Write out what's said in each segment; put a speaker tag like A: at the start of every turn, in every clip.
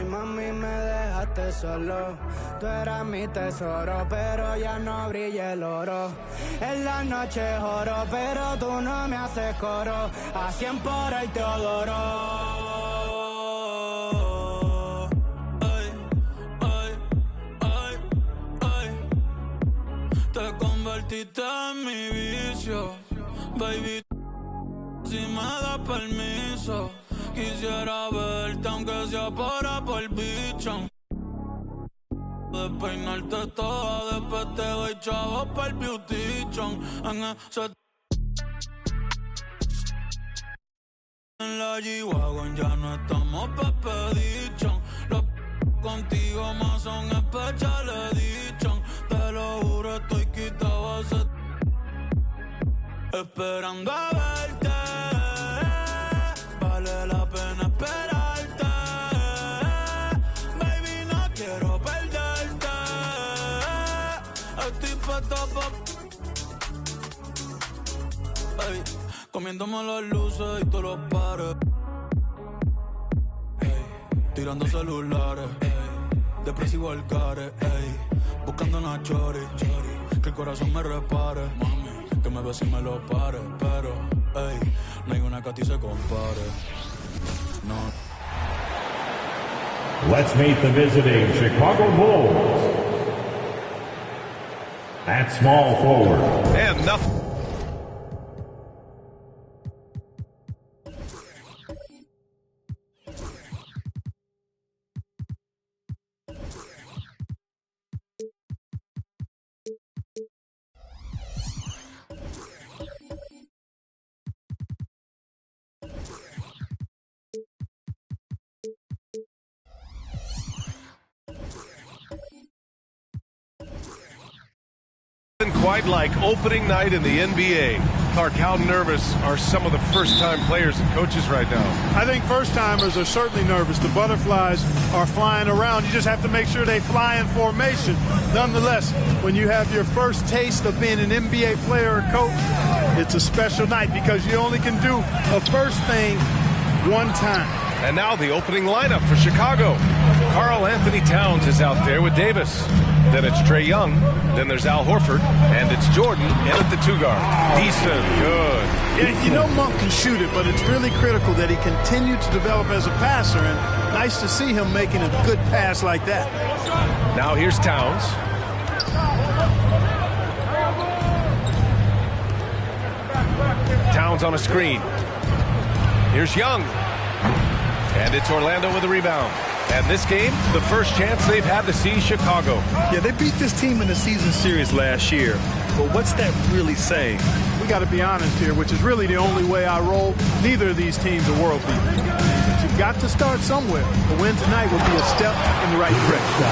A: y mami me dejaste solo. Tú eras mi tesoro, pero ya no brilla el oro. En la noche oro, pero tú no me haces coro. A 100 por el Teodoro. Te convertiste en mi vicio, baby. Si me das permiso, quisiera verte aunque sea por bicho. Despeinarte toda, después te doy chavos pa'l beautition. En la G-Wagon ya no estamos Pepedichon. Los contigo más son Special Edition. Te lo juro, estoy quitado hace... Esperando a verte. Vale la pena esperarte. Baby, no quiero perderte. Estoy puesto pa... Hey, comiéndome las luces y todos los pares. Hey, tirando celulares. Hey, depresivo al care. Hey, buscando una chori. Que el corazón me repare. Mami, que me bese y me lo pare. Pero, hey, no hay una que a ti se compare. No.
B: Let's meet the visiting Chicago Bulls. At small forward.
C: And nothing. Quite like opening night in the NBA. Clark, how nervous are some of the first-time players and coaches right now?
D: I think first-timers are certainly nervous. The butterflies are flying around. You just have to make sure they fly in formation. Nonetheless, when you have your first taste of being an NBA player or coach, it's a special night because you only can do a first thing one time.
C: And now the opening lineup for Chicago. Karl Anthony Towns is out there with Davis. Then it's Trae Young. Then there's Al Horford. And it's Jordan in at the two guard. Decent. Good.
D: Yeah, you know Monk can shoot it, but it's really critical that he continue to develop as a passer. And nice to see him making a good pass like that.
C: Now here's Towns. Towns on a screen. Here's Young. And it's Orlando with a rebound. And this game, the first chance they've had to see Chicago.
E: Yeah, they beat this team in the season series last year. But what's that really saying?
D: We got to be honest here, which is really the only way I roll. Neither of these teams are world beaters. But you've got to start somewhere. A win tonight would be a step in the right direction.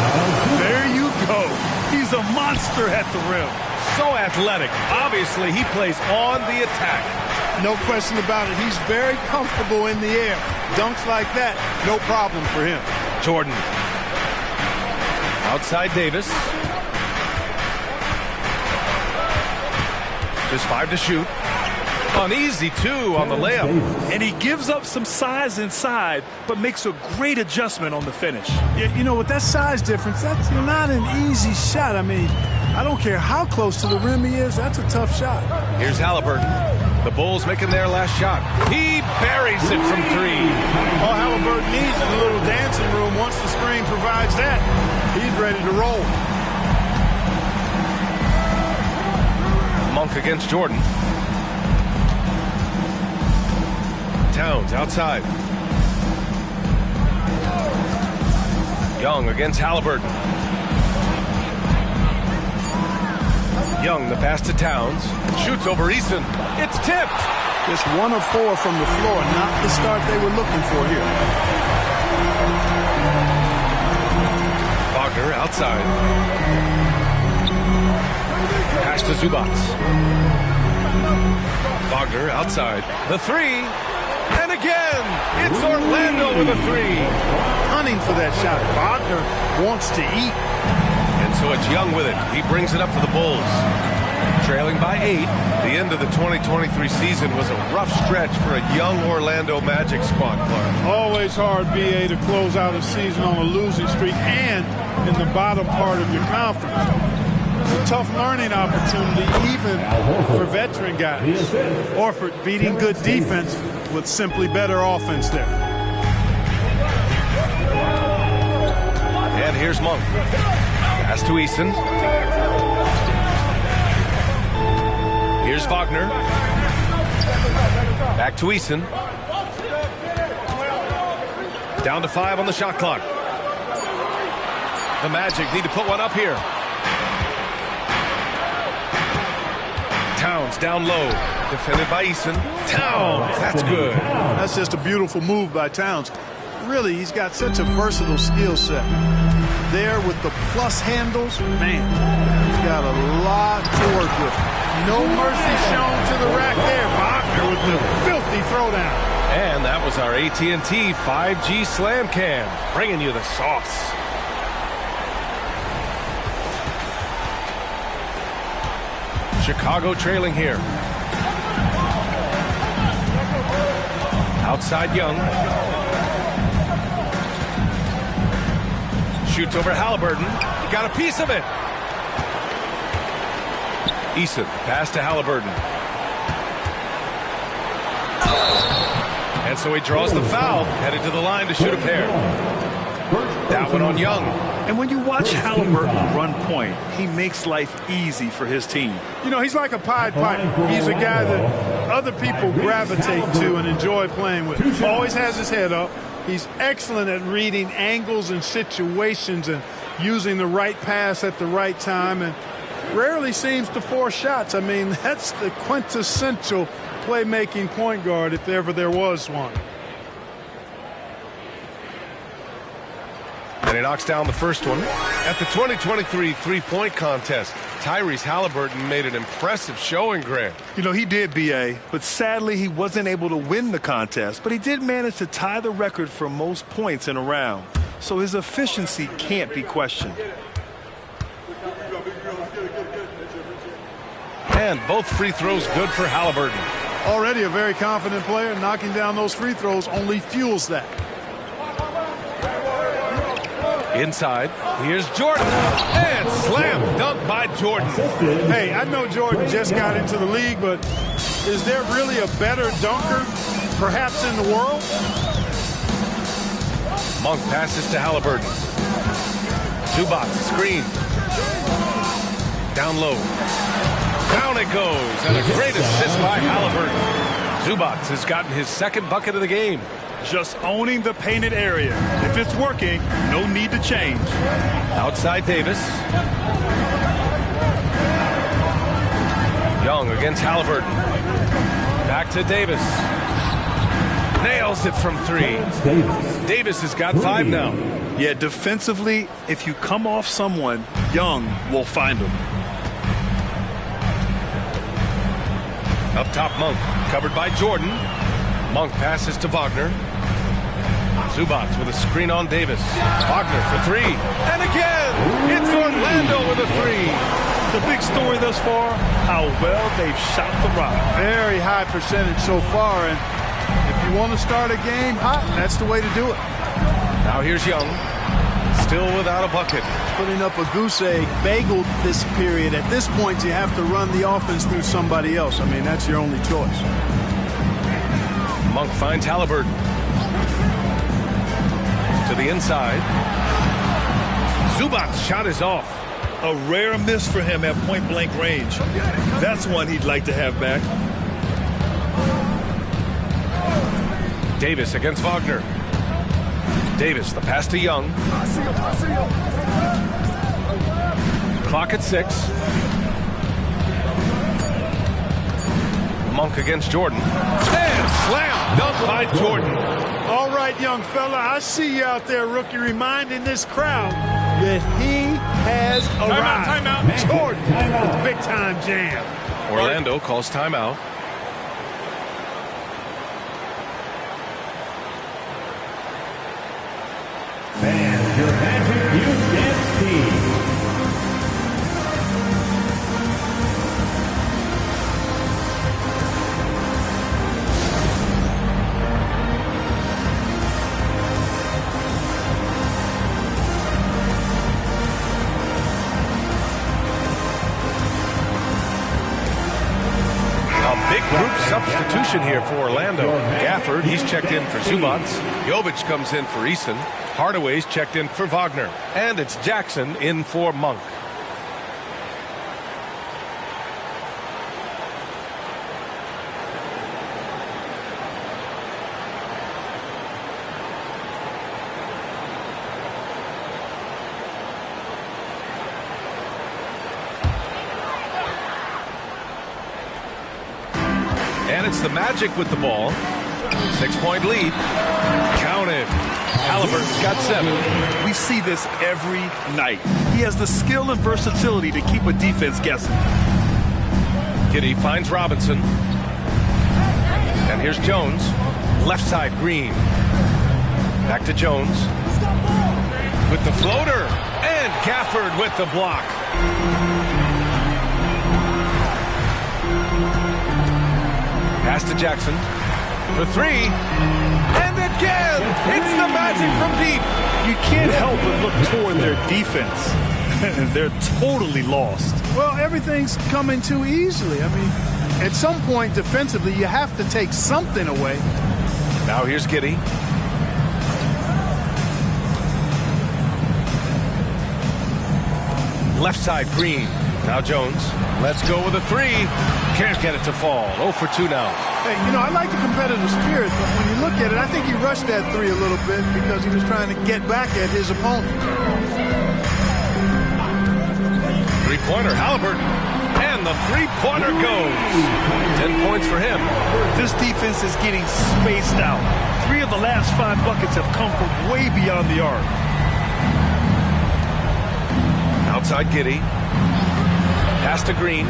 E: There you go. He's a monster at the rim.
C: So athletic. Obviously, he plays on the attack.
D: No question about it. He's very comfortable in the air. Dunks like that, no problem for him.
C: Jordan. Outside Davis. Just 5 to shoot. An easy 2 on the layup.
E: And he gives up some size inside, but makes a great adjustment on the finish.
D: Yeah, you know, with that size difference, that's not an easy shot. I mean, I don't care how close to the rim he is, that's a tough shot.
C: Here's Halliburton. The Bulls making their last shot. He buries it from 3.
D: All Halliburton needs is a little dancing room. Once the screen provides that, he's ready to roll.
C: Monk against Jordan. Towns outside. Young against Halliburton. Young, the pass to Towns. Shoots over Eason. It's tipped.
D: Just 1 of 4 from the floor. Not the start they were looking for here.
C: Wagner outside. Pass to Zubac. Wagner outside. The 3. And again, it's Orlando with a 3.
D: Hunting for that shot. Wagner wants to eat.
C: And so it's Young with it. He brings it up for the Bulls. trailing by 8. The end of the 2023 season was a rough stretch for a young Orlando Magic squad, Clark.
D: Always hard, BA, to close out a season on a losing streak and in the bottom part of your conference. It's a tough learning opportunity, even for veteran guys. Horford beating good defense with simply better offense there.
C: And here's Monk. Pass to Eason. Here's Wagner. Back to Eason. Down to 5 on the shot clock. The Magic need to put one up here. Towns down low. Defended by Eason. Towns, that's good.
D: That's just a beautiful move by Towns. Really, he's got such a versatile skill set. There with the plus handles, man, he's got a lot to work with. No mercy shown to the rack there. Wagner with the filthy throwdown.
C: And that was our AT&T 5G Slam Cam, bringing you the sauce. Chicago trailing here. Outside Young. Shoots over Halliburton. He got a piece of it. Eason, pass to Halliburton. And so he draws the foul, headed to the line to shoot a pair. That one on Young.
E: And when you watch Halliburton run point, he makes life easy for his team.
D: You know, he's like a Pied Piper. He's a guy that other people gravitate to and enjoy playing with. Always has his head up. He's excellent at reading angles and situations and using the right pass at the right time, and rarely seems to force shots. I mean, that's the quintessential playmaking point guard if ever there was one.
C: And he knocks down the first one. At the 2023 three-point contest, Tyrese Halliburton made an impressive showing, Grant.
E: You know, he did, B.A., but sadly he wasn't able to win the contest, but he did manage to tie the record for most points in a round. So his efficiency can't be questioned.
C: And both free throws good for Halliburton.
D: Already a very confident player. Knocking down those free throws only fuels that.
C: Inside, here's Jordan, and slam dunk by Jordan.
D: Hey, I know Jordan just got into the league, but is there really a better dunker, perhaps in the world?
C: Monk passes to Halliburton. Zubac, screen. Down low. Down it goes, and a great assist by Halliburton. Zubac has gotten his second bucket of the game.
E: Just owning the painted area. If it's working, no need to change.
C: Outside Davis. Young against Halliburton. Back to Davis. Nails it from 3. Davis has got 5 now.
E: Yeah, defensively, if you come off someone, Young will find him.
C: Up top, Monk. Covered by Jordan. Monk passes to Wagner. Zubac with a screen on Davis. Wagner for 3. And again, it's Orlando with a 3.
E: The big story thus far, how well they've shot the rock.
D: Very high percentage so far, and if you want to start a game hot, that's the way to do it.
C: Now here's Young. Still without a bucket.
D: Putting up a goose egg, bageled this period. At this point, you have to run the offense through somebody else. I mean, that's your only choice.
C: Monk finds Halliburton. To the inside. Zubac's shot is off.
E: A rare miss for him at point-blank range. That's one he'd like to have back.
C: Davis against Wagner. Davis, the pass to Young. Clock at 6. Monk against Jordan. And slam dunk by Jordan.
D: All right, young fella, I see you out there, rookie, reminding this crowd that he has arrived.
E: Timeout.
D: Jordan with the big-time jam.
C: Orlando calls timeout.
B: And your Magic Youth Dance Team.
C: substitution here for Orlando. Gafford, he's checked in for Zubac. Jovic comes in for Eason. Hardaway's checked in for Wagner. And it's Jackson in for Monk. And it's the Magic with the ball. 6-point lead. Counted. Halliburton's got 7.
E: We see this every night. He has the skill and versatility to keep a defense guessing.
C: Giddey finds Robinson. And here's Jones. Left side, Green. Back to Jones. With the floater. And Gafford with the block. Pass to Jackson for 3, and again, it's the Magic from deep.
E: You can't help but look toward their defense. They're totally lost.
D: Well, everything's coming too easily. I mean, at some point defensively, you have to take something away.
C: Now here's Giddey. Left side, Green. Now Jones. Let's go with a 3. Can't get it to fall. 0 for 2 now.
D: Hey, you know, I like the competitive spirit, but when you look at it, I think he rushed that 3 a little bit because he was trying to get back at his opponent.
C: Three-pointer, Halliburton. And the three-pointer goes. 10 points for him.
E: This defense is getting spaced out. 3 of the last 5 buckets have come from way beyond the arc.
C: Outside Giddey. Pass to Green.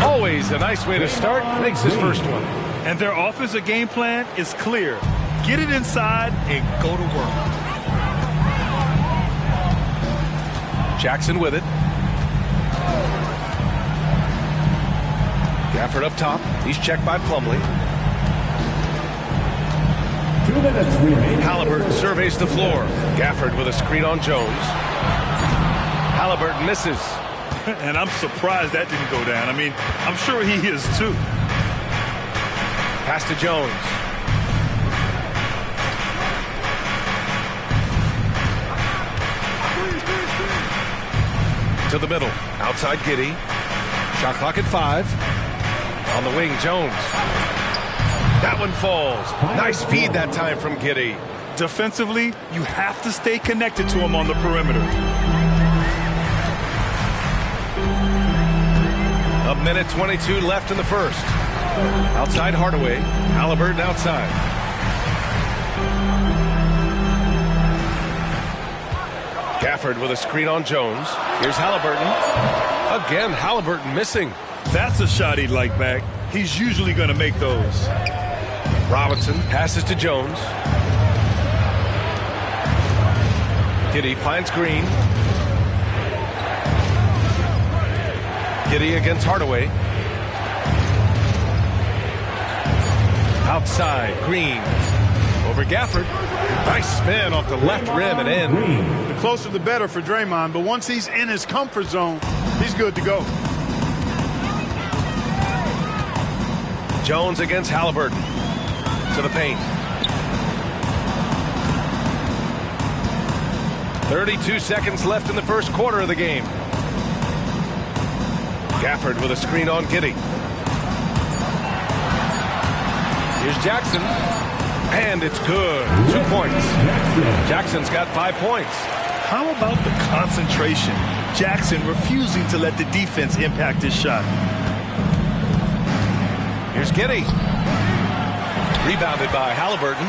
C: Always a nice way to start. Makes his first one.
E: And their offensive game plan is clear. Get it inside and go to work.
C: Jackson with it. Gafford up top. He's checked by Plumlee.
B: 2 minutes remaining.
C: Halliburton surveys the floor. Gafford with a screen on Jones. Halliburton misses.
E: And I'm surprised that didn't go down. I mean, I'm sure he is too.
C: Pass to Jones. To the middle. Outside Giddey. Shot clock at 5. On the wing, Jones. That one falls. Nice feed that time from Giddey.
E: Defensively, you have to stay connected to him on the perimeter.
C: A minute 22 left in the first. Outside Hardaway. Halliburton outside. Gafford with a screen on Jones. Here's Halliburton. Again, Halliburton missing.
E: That's a shot he'd like back. He's usually going to make those.
C: Robinson passes to Jones. Giddey finds Green. Giddey against Hardaway. Outside, Green. Over Gafford. Nice spin off the left rim and in.
D: The closer the better for Draymond, but once he's in his comfort zone, he's good to go.
C: Jones against Halliburton. To the paint. 32 seconds left in the first quarter of the game. Gafford with a screen on Giddey. Here's Jackson. And it's good. 2 points. Jackson's got 5 points.
E: How about the concentration? Jackson refusing to let the defense impact his shot.
C: Here's Giddey. Rebounded by Halliburton.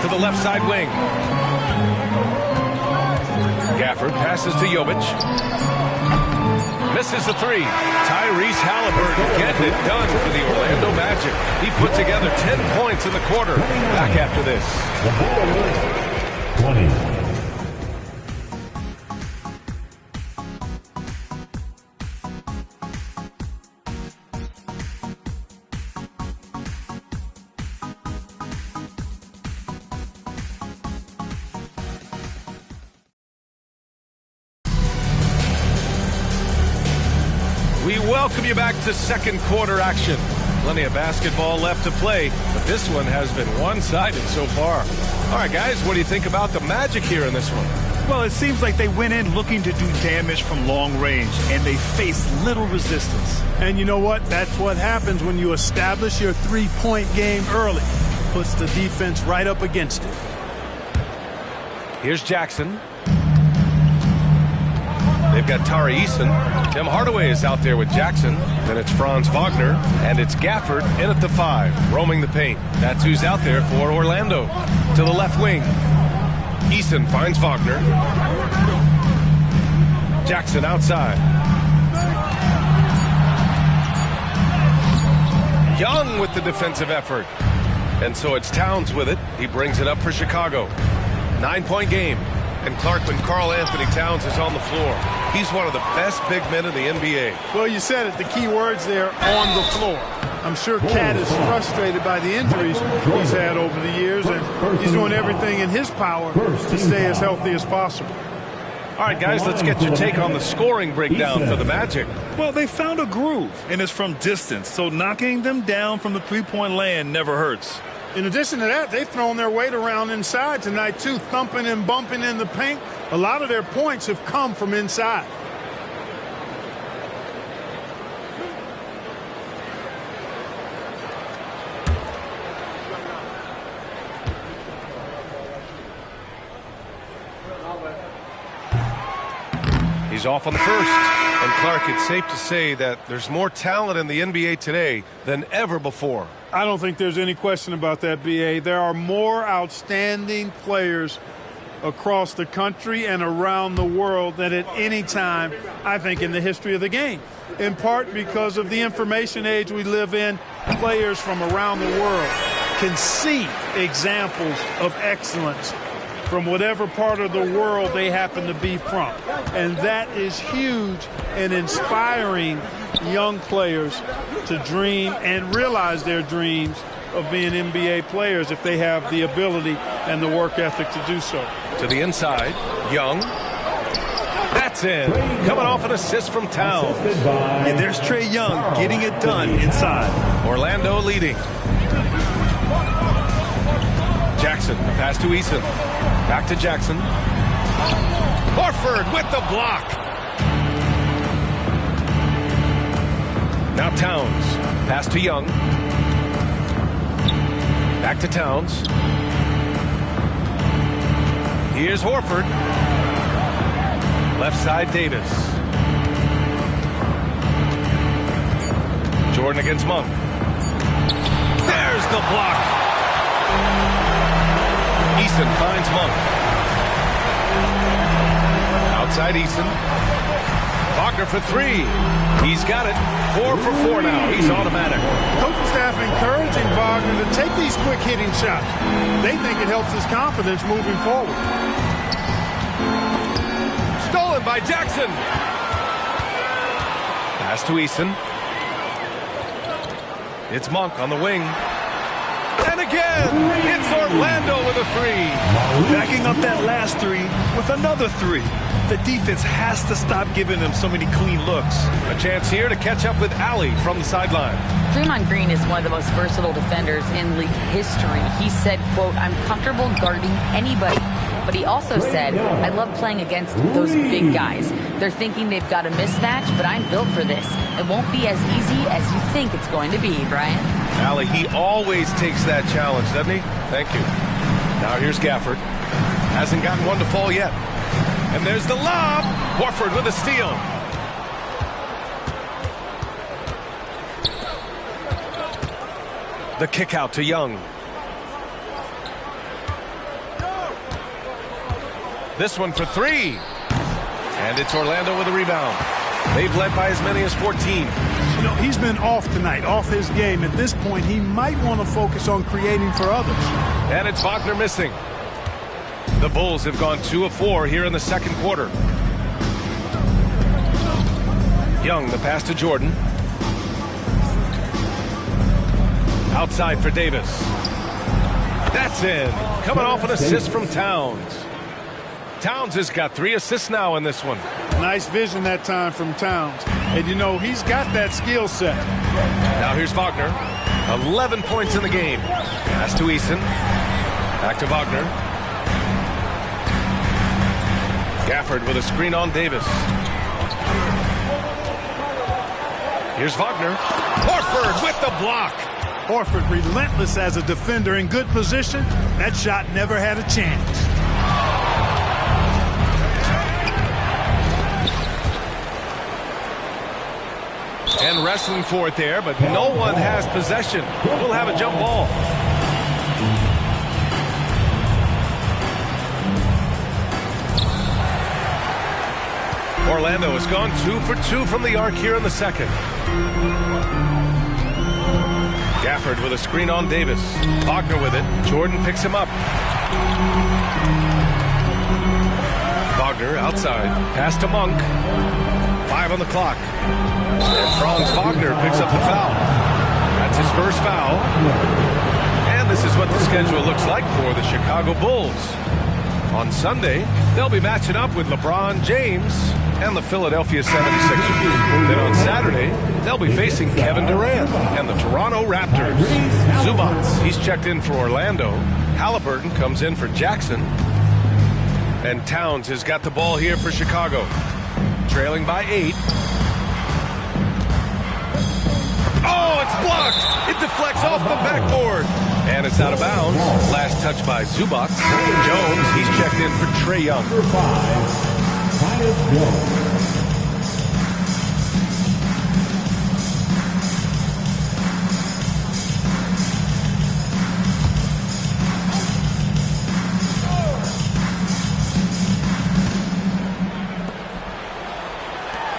C: To the left side wing. Gafford passes to Jovic. Misses the 3. Tyrese Halliburton getting it done for the Orlando Magic. He put together 10 points in the quarter. Back after this.
B: 20.
C: We welcome you back to second quarter action. Plenty of basketball left to play, but this one has been one-sided so far. All right, guys, what do you think about the Magic here in this one?
E: Well, it seems like they went in looking to do damage from long range, and they faced little resistance.
D: And you know what? That's what happens when you establish your three-point game early. Puts the defense right up against it.
C: Here's Jackson. They've got Tari Eason. Tim Hardaway is out there with Jackson. Then it's Franz Wagner. And it's Gafford in at the 5, roaming the paint. That's who's out there for Orlando. To the left wing. Eason finds Wagner. Jackson outside. Young with the defensive effort. And so it's Towns with it. He brings it up for Chicago. 9-point game. And Clark, when Karl Anthony Towns is on the floor, he's one of the best big men in the NBA.
D: Well, you said it. The key words there, on the floor. I'm sure Cat is frustrated by the injuries he's had over the years, and he's doing everything in his power to stay as healthy as possible.
C: All right, guys, let's get your take on the scoring breakdown for the Magic.
E: Well, they found a groove, and it's from distance, so knocking them down from the three-point land never hurts.
D: In addition to that, they've thrown their weight around inside tonight, too, thumping and bumping in the paint. A lot of their points have come from inside.
C: He's off on the first. And Clark, it's safe to say that there's more talent in the NBA today than ever before.
D: I don't think there's any question about that, B.A. There are more outstanding players across the country and around the world than at any time, I think, in the history of the game. In part because of the information age we live in, players from around the world can see examples of excellence from whatever part of the world they happen to be from. And that is huge in inspiring young players to dream and realize their dreams of being NBA players if they have the ability and the work ethic to do so.
C: To the inside, Young. That's in. Coming off an assist from Towns.
E: And there's Trae Young getting it done inside.
C: Orlando leading. Jackson, pass to Eason. Back to Jackson. Horford with the block. Now Towns. Pass to Young. Back to Towns. Here's Horford. Left side, Davis. Jordan against Monk. There's the block. Eason finds Monk. Outside Eason. Wagner for three. He's got it. 4 for 4 now. He's automatic.
D: Coaching staff encouraging Wagner to take these quick hitting shots. They think it helps his confidence moving forward.
C: Stolen by Jackson. Pass to Eason. It's Monk on the wing. And again, it's Orlando with a three.
E: Backing up that last three with another three. The defense has to stop giving them so many clean looks.
C: A chance here to catch up with Allie from the sideline.
F: Draymond Green is one of the most versatile defenders in league history. He said, quote, "I'm comfortable guarding anybody." But he also said, "I love playing against those big guys. They're thinking they've got a mismatch, but I'm built for this. It won't be as easy as you think it's going to be," Brian.
C: Allie, he always takes that challenge, doesn't he? Thank you. Now here's Gafford. Hasn't gotten one to fall yet. And there's the lob. Horford with a steal. The kick out to Young. This one for three. And it's Orlando with a rebound. They've led by as many as 14.
D: You know, he's been off tonight, off his game. At this point, he might want to focus on creating for others.
C: And it's Wagner missing. The Bulls have gone 2 of 4 here in the second quarter. Young, the pass to Jordan. Outside for Davis. That's in. Coming off an assist from Towns. Towns has got 3 assists now in this one.
D: Nice vision that time from Towns. And, you know, he's got that skill set.
C: Now here's Wagner. 11 points in the game. Pass to Eason. Back to Wagner. Gafford with a screen on Davis. Here's Wagner. Horford with the block.
D: Horford relentless as a defender in good position. That shot never had a chance.
C: And wrestling for it there, but no one has possession. We'll have a jump ball. Orlando has gone 2 for 2 from the arc here in the second. Gafford with a screen on Davis. Wagner with it. Jordan picks him up. Wagner outside. Pass to Monk. 5 on the clock. And Franz Wagner picks up the foul. That's his first foul. And this is what the schedule looks like for the Chicago Bulls. On Sunday, they'll be matching up with LeBron James and the Philadelphia 76ers. Then on Saturday, they'll be facing Kevin Durant and the Toronto Raptors. Zubac, he's checked in for Orlando. Halliburton comes in for Jackson. And Towns has got the ball here for Chicago. Trailing by 8. Oh, it's blocked. It deflects off the backboard. And it's out of bounds. Last touch by Zubac. Jones, he's checked in for Trae Young.
B: Number 5, Tyus Jones.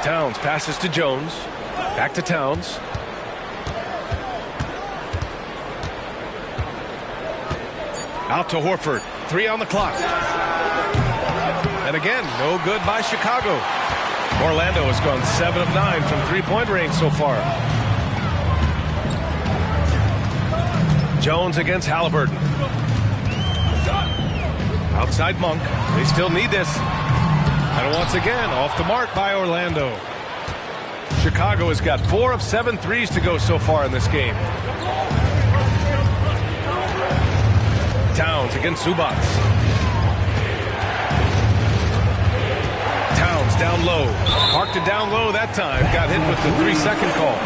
C: Towns passes to Jones. Back to Towns. Out to Horford. 3 on the clock. And again, no good by Chicago. Orlando has gone 7 of 9 from three-point range so far. Jones against Halliburton. Outside Monk. They still need this. And once again, off the mark by Orlando. Chicago has got 4 of 7 threes to go so far in this game. Towns against Zubac. Towns down low. Parked it down low that time. Got hit with the 3-second call.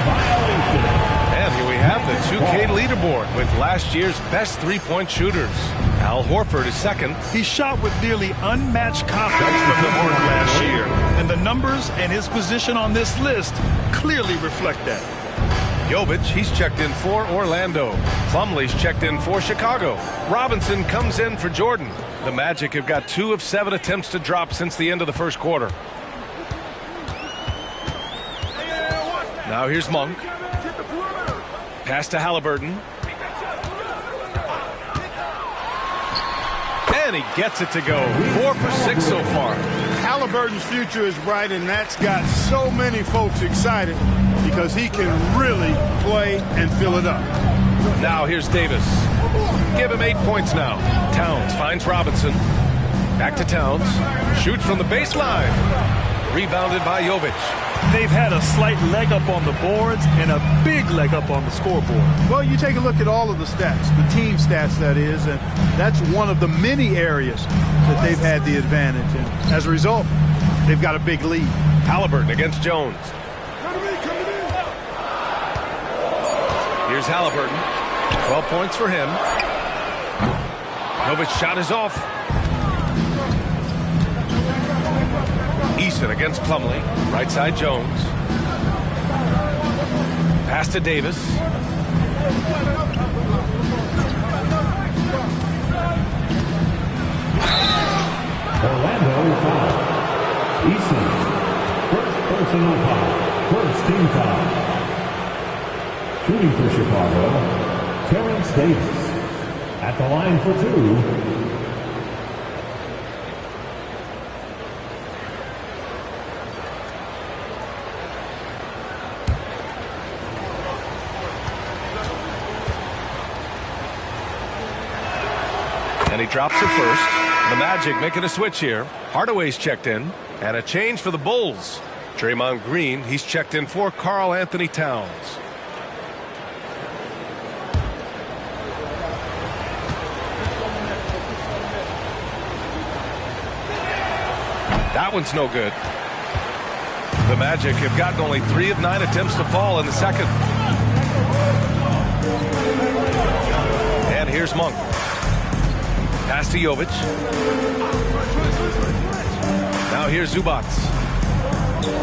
C: And here we have the 2K leaderboard with last year's best three-point shooters. Al Horford is second.
E: He shot with nearly unmatched confidence from the arc last year. And the numbers and his position on this list clearly reflect that.
C: Jovic, he's checked in for Orlando. Plumlee's checked in for Chicago. Robinson comes in for Jordan. The Magic have got 2 of 7 attempts to drop since the end of the first quarter. Now here's Monk. Pass to Halliburton. And he gets it to go. 4 for 6 so far.
D: Halliburton's future is bright, and that's got so many folks excited because he can really play and fill it up.
C: Now here's Davis. Give him 8 points now. Towns finds Robinson. Back to Towns. Shoots from the baseline. Rebounded by Jovic.
E: They've had a slight leg up on the boards and a big leg up on the scoreboard.
D: Well, you take a look at all of the stats, the team stats that is, and that's one of the many areas that they've had the advantage. And as a result, they've got a big lead.
C: Halliburton against Jones. Here's Halliburton. 12 points for him. Jovic shot is off. Eason against Plumlee. Right side Jones. Pass to Davis.
B: Orlando foul. Eason. First personal foul. First team foul. Shooting for Chicago, Terrence Davis. At the line for 2.
C: And he drops it first. The Magic making a switch here. Hardaway's checked in. And a change for the Bulls. Draymond Green, he's checked in for Karl Anthony Towns. That one's no good. The Magic have gotten only 3 of 9 attempts to fall in the second. And here's Monk. Pass to Jovic. Now here's Zubac.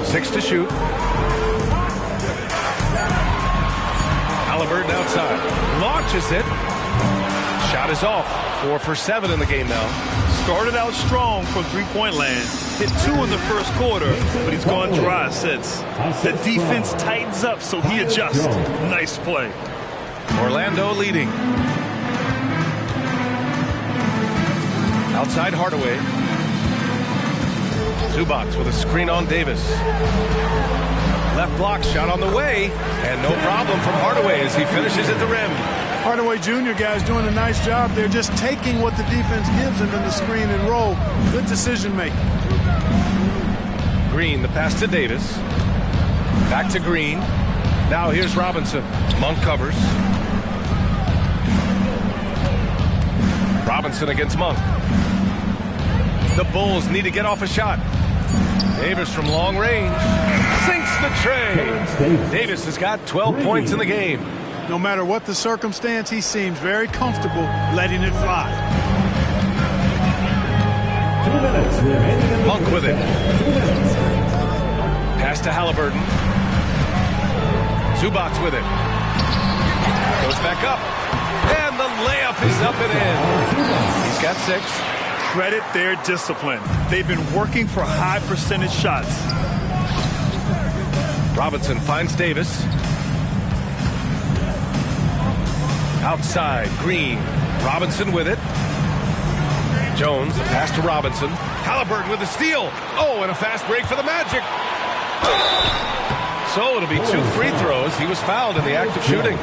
C: 6 to shoot. Haliburton outside. Launches it. Shot is off. 4 for 7 in the game now.
E: Started out strong from three-point land. Hit 2 in the first quarter, but he's gone dry since. The defense tightens up, so he adjusts. Nice play.
C: Orlando leading. Outside Hardaway. Zubac with a screen on Davis. Left block shot on the way, and no problem from Hardaway as he finishes at the rim.
D: Hardaway Jr. guys doing a nice job. They're just taking what the defense gives them in the screen and roll. Good decision making.
C: Green, the pass to Davis. Back to Green. Now here's Robinson. Monk covers. Robinson against Monk. The Bulls need to get off a shot. Davis from long range. Sinks the tray. Davis has got 12 points in the game.
D: No matter what the circumstance, he seems very comfortable letting it fly.
B: 2 minutes remaining.
C: Monk with it. Pass to Haliburton. Zubac with it. Goes back up. And the layup is up and in. He's got 6.
E: Credit their discipline. They've been working for high percentage shots.
C: Robinson finds Davis. Outside, Green. Robinson with it. Jones, the pass to Robinson. Haliburton with the steal. Oh, and a fast break for the Magic. So it'll be 2 free throws. He was fouled in the act of shooting.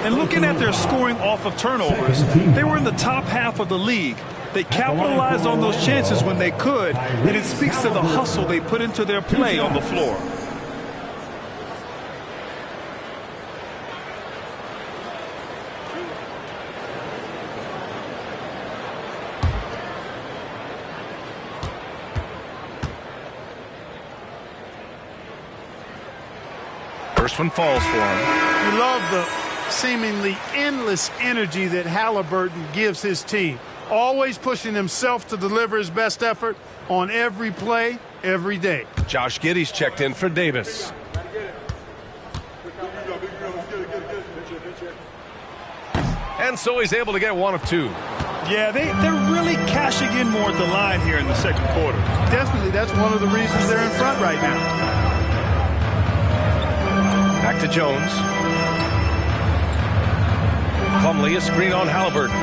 E: And looking at their scoring off of turnovers, they were in the top half of the league. They capitalized on those chances when they could, and it speaks to the hustle they put into their play on the floor.
C: First one falls for him.
D: You love the seemingly endless energy that Haliburton gives his team. Always pushing himself to deliver his best effort on every play, every day.
C: Josh Giddey's checked in for Davis. And so he's able to get 1 of 2.
E: Yeah, they're really cashing in more at the line here in the second quarter.
D: Definitely, that's one of the reasons they're in front right now.
C: Back to Jones. Plumlee, a screen on Haliburton.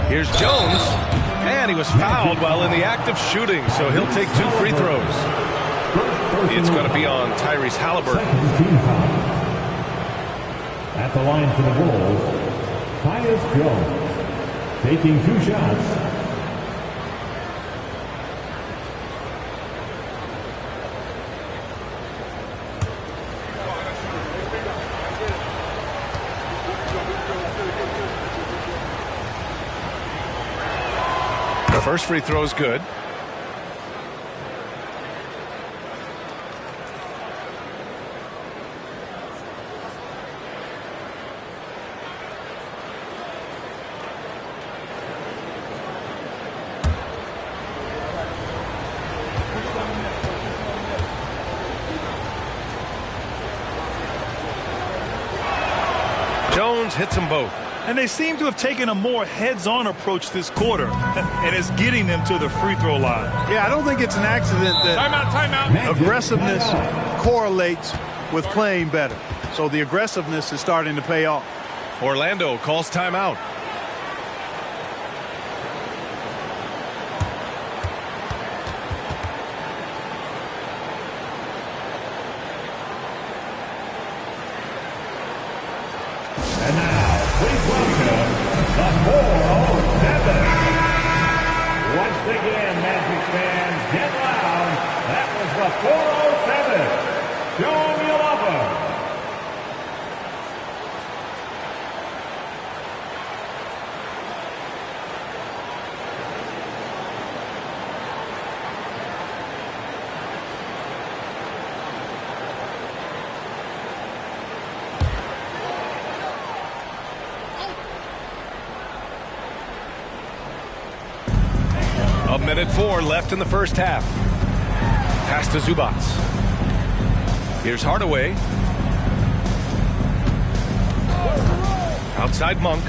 C: Here's Jones, and he was fouled while in the act of shooting, so he'll take 2 free throws. It's going to be on Tyrese Haliburton.
B: At the line for the Bulls, Tyus Jones, taking 2 shots.
C: First free throw is good. Jones hits them both.
E: And they seem to have taken a more heads-on approach this quarter, and it's getting them to the free throw line.
D: Yeah, I don't think it's an accident that
C: timeout.
D: aggressiveness correlates with playing better. So the aggressiveness is starting to pay off.
C: Orlando calls timeout.
B: And now, please welcome the 407. Once again, Magic fans, get
C: 1:04 left in the first half. Pass to Zubac. Here's Hardaway. Outside Monk.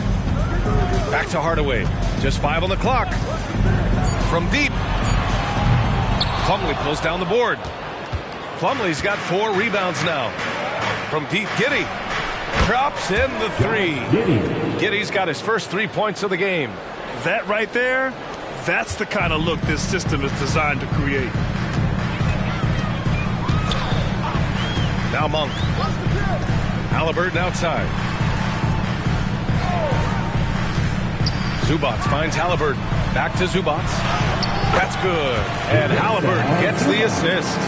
C: Back to Hardaway. Just 5 on the clock. From deep. Plumlee pulls down the board. Plumlee's got 4 rebounds now. From deep, Giddey drops in the 3. Giddey's got his first 3 points of the game.
E: That right there, that's the kind of look this system is designed to create.
C: Now Monk. Halliburton outside. Zubac finds Halliburton. Back to Zubac. That's good. And Halliburton gets the assist.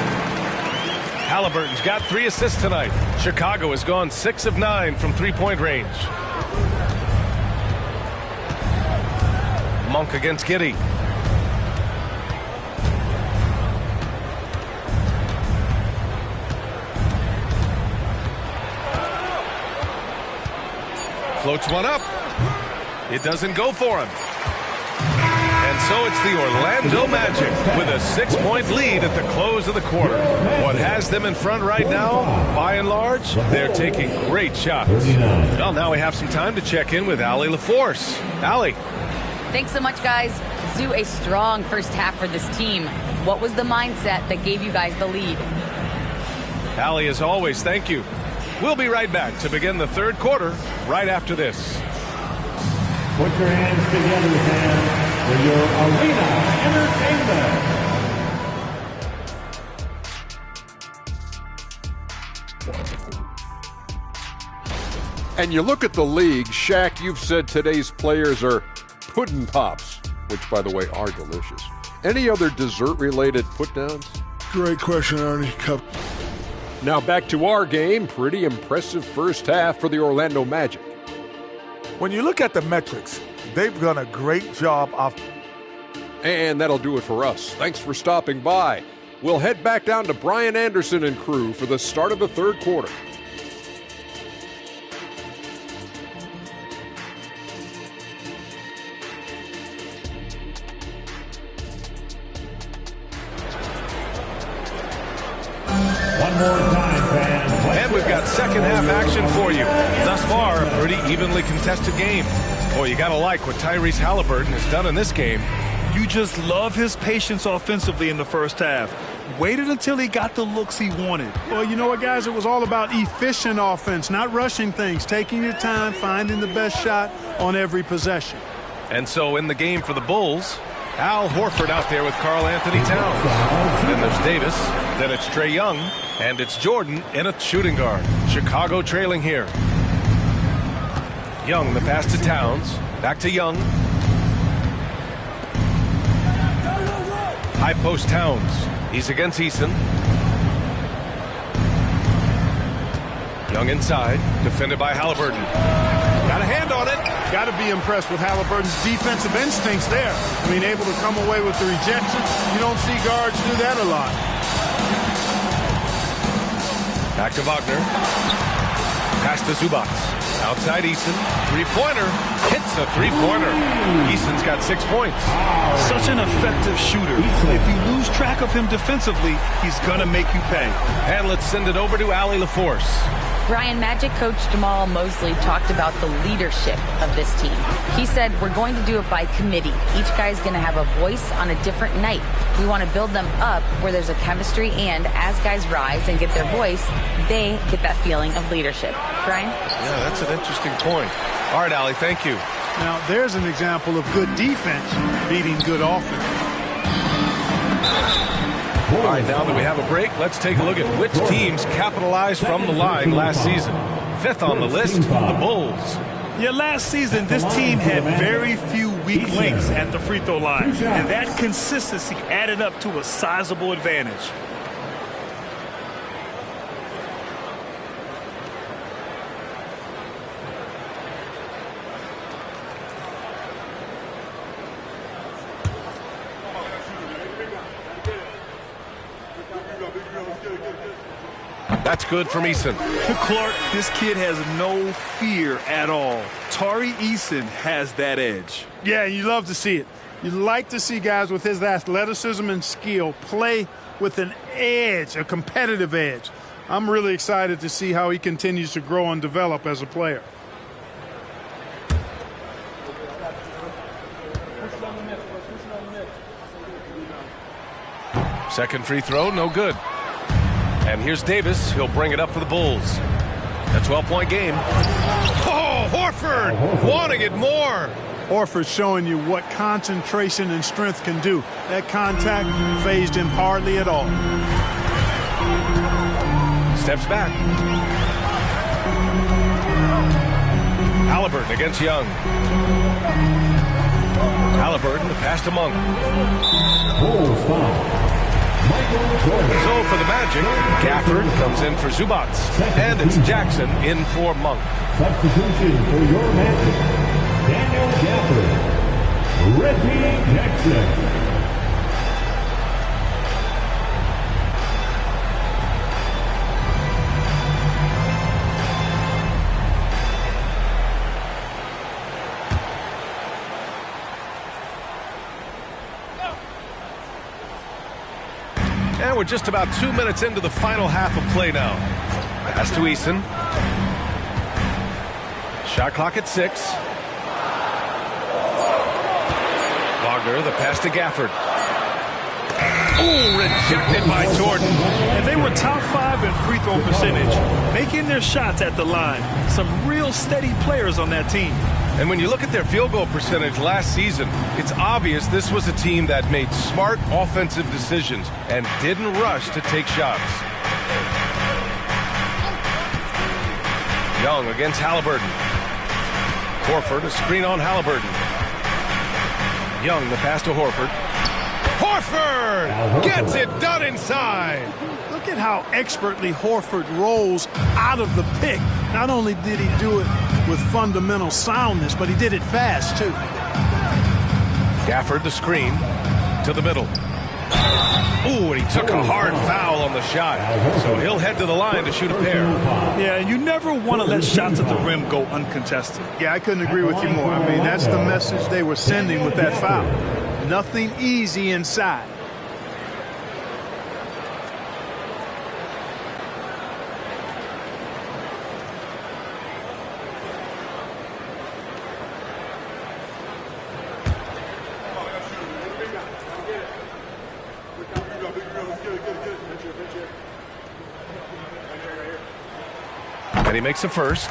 C: Halliburton's got 3 assists tonight. Chicago has gone 6 of 9 from 3-point range. Monk against Giddey. Floats one up. It doesn't go for him. And so it's the Orlando Magic with a 6-point lead at the close of the quarter. What has them in front right now, by and large, they're taking great shots. Well, now we have some time to check in with Allie LaForce. Allie.
F: Thanks so much, guys. Zoo, a strong first half for this team. What was the mindset that gave you guys the lead?
C: Allie, as always, thank you. We'll be right back to begin the third quarter right after this.
B: Put your hands together, fans, for your arena entertainment.
G: And you look at the league, Shaq, you've said today's players are pudding pops, which, by the way, are delicious. Any other dessert-related put-downs?
D: Great question, Ernie.
G: Now back to our game. Pretty impressive first half for the Orlando Magic.
H: When you look at the metrics, they've done a great job of...
G: And that'll do it for us. Thanks for stopping by. We'll head back down to Brian Anderson and crew for the start of the third quarter.
B: One more time, fans.
C: And we've got second half action for you. Thus far, a pretty evenly contested game. Boy, you gotta like what Tyrese Halliburton has done in this game.
E: You just love his patience offensively in the first half. Waited until he got the looks he wanted.
D: Well, you know what, guys? It was all about efficient offense, not rushing things, taking your time, finding the best shot on every possession.
C: And so in the game for the Bulls, Al Horford out there with Karl Anthony Towns. Then there's Davis. Then it's Trae Young. And it's Jordan in a shooting guard. Chicago trailing here. Young, the pass to Towns. Back to Young. High post Towns. He's against Eason. Young inside. Defended by Halliburton. Got a hand on it.
D: Got to be impressed with Halliburton's defensive instincts there. I mean, able to come away with the rejection. You don't see guards do that a lot.
C: Back to Wagner. Pass to Zubac. Outside Eason. Three-pointer. Hits a three-pointer. Eason's got 6 points.
E: Such an effective shooter. If you lose track of him defensively, he's going to make you pay.
C: And let's send it over to Allie LaForce.
F: Brian, Magic coach Jamal Mosley talked about the leadership of this team. He said, we're going to do it by committee. Each guy's going to have a voice on a different night. We want to build them up where there's a chemistry, and as guys rise and get their voice, they get that feeling of leadership. Brian?
C: Yeah, that's an interesting point. All right, Allie, thank you.
D: Now, there's an example of good defense beating good offense.
C: All right, now that we have a break, let's take a look at which teams capitalized from the line last season. Fifth on the list, the Bulls.
E: Yeah, last season, this team had very few weak links at the free throw line, and that consistency added up to a sizable advantage.
C: That's good from Eason.
E: Clark, this kid has no fear at all. Tari Eason has that edge.
D: Yeah, you love to see it. You like to see guys with his athleticism and skill play with an edge, a competitive edge. I'm really excited to see how he continues to grow and develop as a player.
C: Second free throw, no good. And here's Davis. He'll bring it up for the Bulls. A 12-point game. Oh, Horford wanting it more.
D: Horford showing you what concentration and strength can do. That contact phased him hardly at all.
C: Steps back. Halliburton against Young. Halliburton, the pass to Monk.
B: Bulls foul.
C: So for the Magic, Gafford comes in for Zubats. And it's Jackson in for Monk.
B: Substitution for your Magic. Daniel Gafford. Reggie Jackson.
C: And we're just about 2 minutes into the final half of play now. Pass to Eason. Shot clock at 6. Wagner, the pass to Gafford. Ooh, rejected by Jordan.
E: And they were top 5 in free throw percentage, making their shots at the line. Some real steady players on that team.
C: And when you look at their field goal percentage last season, it's obvious this was a team that made smart offensive decisions and didn't rush to take shots. Young against Halliburton. Horford, a screen on Halliburton. Young, the pass to Horford. Horford gets it done inside.
D: Look at how expertly Horford rolls out of the pick. Not only did he do it with fundamental soundness, but he did it fast, too.
C: Gafford, the screen, to the middle. Ooh, and he took a hard foul on the shot. So he'll head to the line to shoot a pair.
E: Yeah, and you never want to let shots at the rim go uncontested.
D: Yeah, I couldn't agree with you more. I mean, that's the message they were sending with that foul. Nothing easy inside.
C: And he makes a first.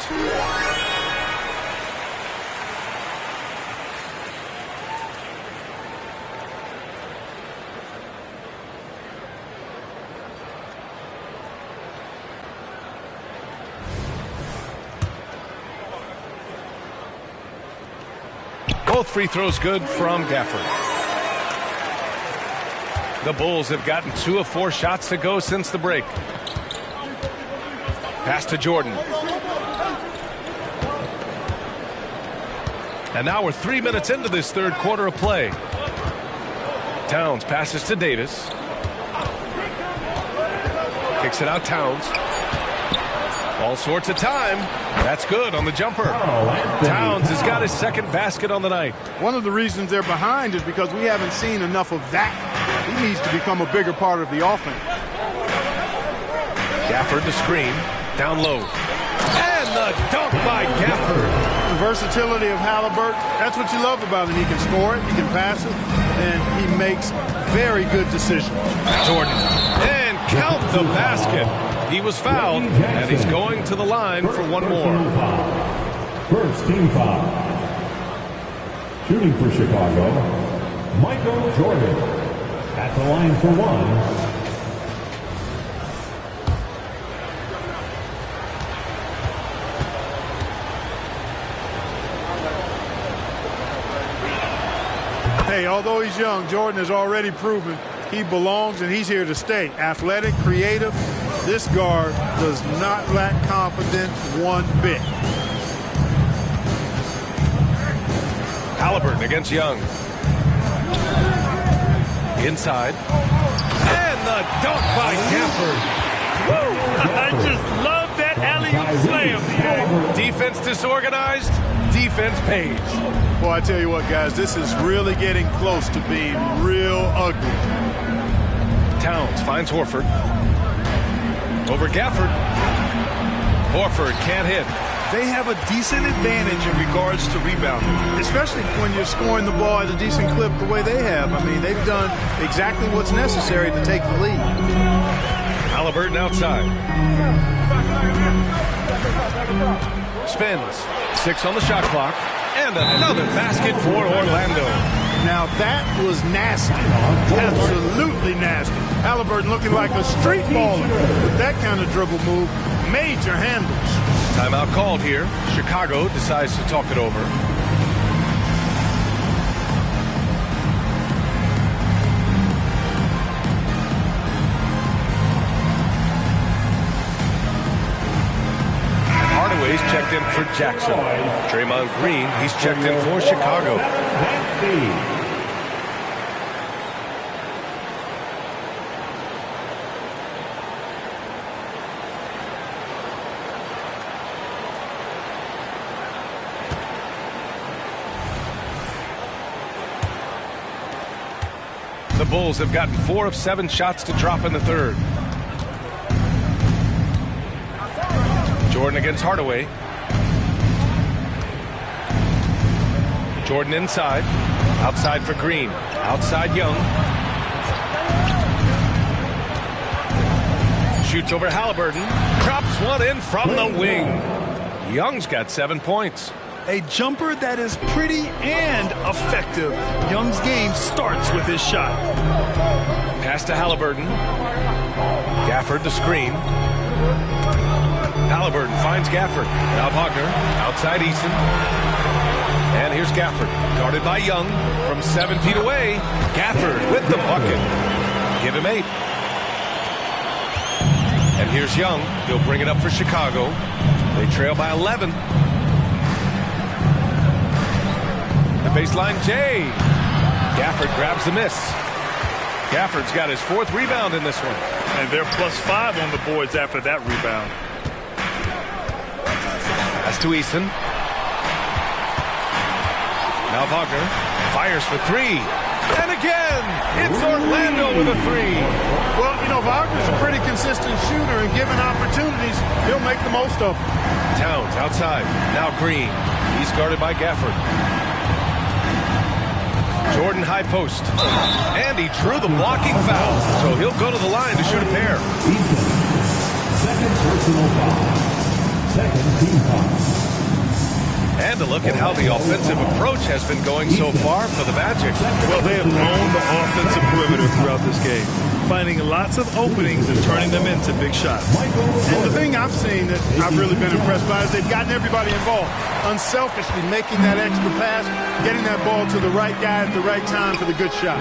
C: Both free throws good from Gafford. The Bulls have gotten 2 of 4 shots to go since the break. Pass to Jordan. And now we're 3 minutes into this third quarter of play. Towns passes to Davis. Kicks it out, Towns. All sorts of time. That's good on the jumper. Towns has got his second basket on the night.
D: One of the reasons they're behind is because we haven't seen enough of that. He needs to become a bigger part of the offense.
C: Gafford the screen. Down low. And the dunk by Gafford.
D: The versatility of Halliburton, that's what you love about him. He can score it, he can pass it, and he makes very good decisions.
C: Jordan. And count the basket. He was fouled, and he's going to the line for one more.
B: First team foul. Shooting for Chicago, Michael Jordan. At the line for one.
D: Hey, although he's young, Jordan has already proven he belongs and he's here to stay. Athletic, creative. This guard does not lack confidence one bit.
C: Halliburton against Young. Inside. And the dunk by Gafford.
E: Woo! I just love that alley-oop slam.
C: Defense disorganized. defense pays.
D: Boy, I tell you what, guys, this is really getting close to being real ugly.
C: Towns finds Horford. Over Gafford. Horford can't hit.
E: They have a decent advantage in regards to rebounding.
D: Especially when you're scoring the ball at a decent clip the way they have. I mean, they've done exactly what's necessary to take the lead.
C: Haliburton outside. Spins. 6 on the shot clock. And another basket for Orlando.
D: Now that was nasty. Absolutely nasty. Haliburton looking like a street baller with that kind of dribble move. Major handles.
C: Timeout called here. Chicago decides to talk it over. Hardaway's checked in for Jackson. Draymond Green, he's checked in for Chicago. The Bulls have gotten 4 of 7 shots to drop in the third. Jordan against Hardaway. Jordan inside. Outside for Green. Outside Young. Shoots over Haliburton. Drops one in from the wing. Young's got 7 points.
E: A jumper that is pretty and effective. Young's game starts with his shot.
C: Pass to Haliburton. Gafford the screen. Haliburton finds Gafford. Now Wagner outside Eason. And here's Gafford. Guarded by Young from 7 feet away. Gafford with the bucket. Give him 8. And here's Young. He'll bring it up for Chicago. They trail by 11. The baseline Jay. Gafford grabs the miss. Gafford's got his 4th rebound in this one.
E: And they're +5 on the boards after that rebound.
C: Pass to Eason. Now Wagner fires for 3. And again, it's Orlando with a 3.
D: Well, you know, Wagner's a pretty consistent shooter, and given opportunities, he'll make the most of them.
C: Towns outside. Now Green. He's guarded by Gafford. Jordan high post. And he drew the blocking foul, so he'll go to the line to shoot a pair.
B: Second personal foul. Second team foul.
C: And to look at how the offensive approach has been going so far for the Magic.
E: Well, they have owned the offensive perimeter throughout this game, finding lots of openings and turning them into big shots.
D: And the thing I've seen that I've really been impressed by is they've gotten everybody involved, unselfishly making that extra pass, getting that ball to the right guy at the right time for the good shot.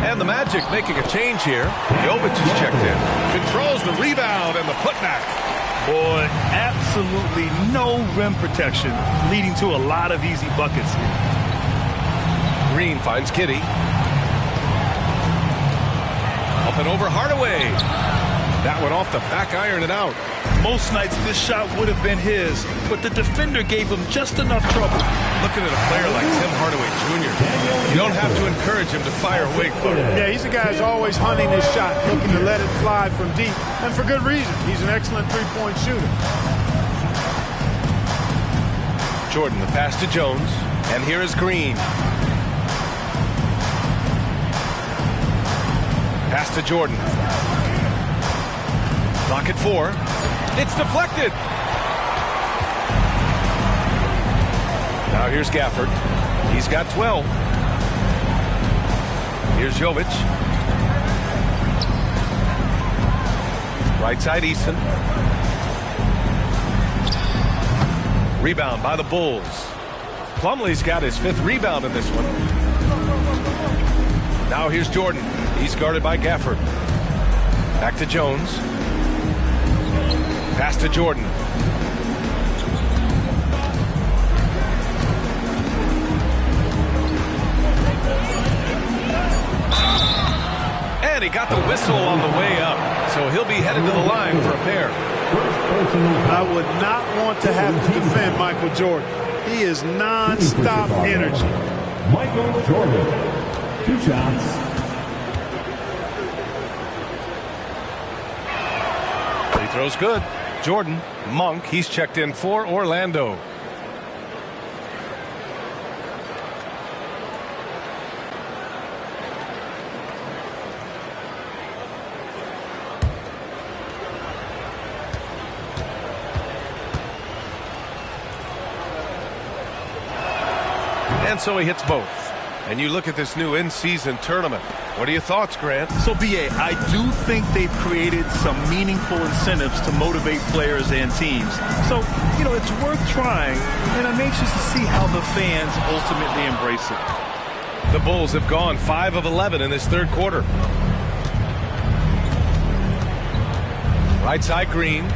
C: And the Magic making a change here. Jovic is checked in. Controls the rebound and the putback.
E: Boy, absolutely no rim protection, leading to a lot of easy buckets here.
C: Green finds Kitty. Up and over Hardaway. That one off the back iron and out.
E: Most nights this shot would have been his, but the defender gave him just enough trouble.
C: Looking at a player like Tim Hardaway Jr., you don't have to encourage him to fire away, Clark.
D: Yeah, he's a guy who's always hunting his shot, looking to let it fly from deep, and for good reason. He's an excellent three-point shooter.
C: Jordan, the pass to Jones, and here is Green. Pass to Jordan. Clock at 4. It's deflected. Now here's Gafford. He's got 12. Here's Jovic. Right side Eason. Rebound by the Bulls. Plumlee's got his 5th rebound in this one. Now here's Jordan. He's guarded by Gafford. Back to Jones. Pass to Jordan. And he got the whistle on the way up, so he'll be headed to the line for a pair.
D: I would not want to have to defend Michael Jordan. He is non-stop energy.
B: Michael Jordan, 2 shots.
C: Free throw's good. Jordan. Monk, he's checked in for Orlando. And so he hits both. And you look at this new in-season tournament. What are your thoughts, Grant?
E: So, B.A., I do think they've created some meaningful incentives to motivate players and teams. So, you know, it's worth trying, and I'm anxious to see how the fans ultimately embrace it.
C: The Bulls have gone 5 of 11 in this third quarter. Right side, Green.